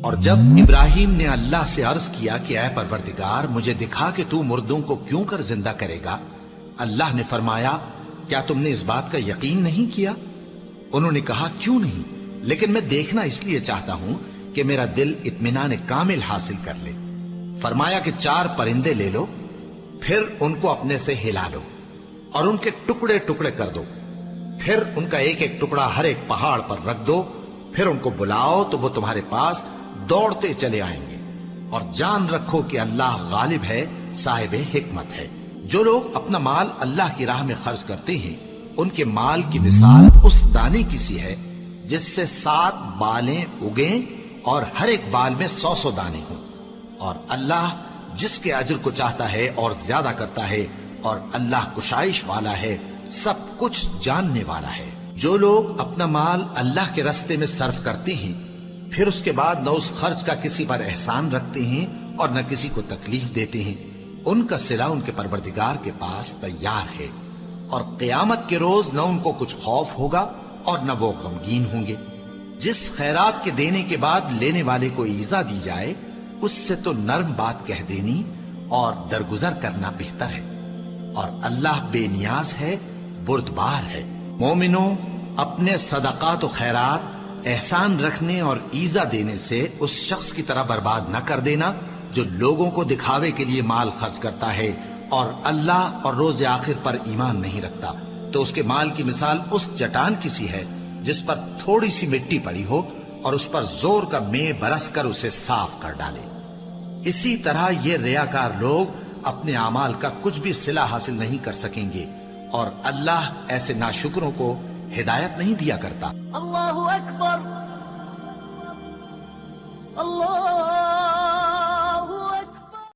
اور جب ابراہیم نے اللہ سے عرض کیا کہ اے پروردگار مجھے دکھا کہ تو مردوں کو کیوں کر زندہ کرے گا، اللہ نے فرمایا کیا تم نے اس بات کا یقین نہیں کیا؟ انہوں نے کہا کیوں نہیں، لیکن میں دیکھنا اس لیے چاہتا ہوں کہ میرا دل اطمینان کامل حاصل کر لے۔ فرمایا کہ 4 پرندے لے لو، پھر ان کو اپنے سے ہلا لو اور ان کے ٹکڑے ٹکڑے کر دو، پھر ان کا ایک ایک ٹکڑا ہر ایک پہاڑ پر رکھ دو، پھر ان کو بلاؤ تو وہ تمہارے پاس دوڑتے چلے آئیں گے، اور جان رکھو کہ اللہ غالب ہے، صاحب حکمت ہے۔ جو لوگ اپنا مال اللہ کی راہ میں خرچ کرتے ہیں ان کے مال کی مثال اس دانے کی سی ہے جس سے 7 بالیں اگیں اور ہر ایک بال میں 100 دانے ہوں، اور اللہ جس کے اجر کو چاہتا ہے اور زیادہ کرتا ہے، اور اللہ کشائش والا ہے، سب کچھ جاننے والا ہے۔ جو لوگ اپنا مال اللہ کے راستے میں صرف کرتے ہیں پھر اس کے بعد نہ اس خرچ کا کسی پر احسان رکھتے ہیں اور نہ کسی کو تکلیف دیتے ہیں، ان کا صلہ ان کے پروردگار کے پاس تیار ہے، اور قیامت کے روز نہ ان کو کچھ خوف ہوگا اور نہ وہ غمگین ہوں گے۔ جس خیرات کے دینے کے بعد لینے والے کو ایذا دی جائے اس سے تو نرم بات کہہ دینی اور درگزر کرنا بہتر ہے، اور اللہ بے نیاز ہے، بردبار ہے۔ مومنوں، اپنے صدقات و خیرات احسان رکھنے اور ایذا دینے سے اس شخص کی طرح برباد نہ کر دینا جو لوگوں کو دکھاوے کے لیے مال خرچ کرتا ہے اور اللہ اور روز آخر پر ایمان نہیں رکھتا، تو اس کے مال کی مثال اس چٹان کی سی ہے جس پر تھوڑی سی مٹی پڑی ہو اور اس پر زور کا مے برس کر اسے صاف کر ڈالے۔ اسی طرح یہ ریاکار لوگ اپنے اعمال کا کچھ بھی صلہ حاصل نہیں کر سکیں گے، اور اللہ ایسے ناشکروں کو ہدایت نہیں دیا کرتا۔ اللہ اکبر، اللہ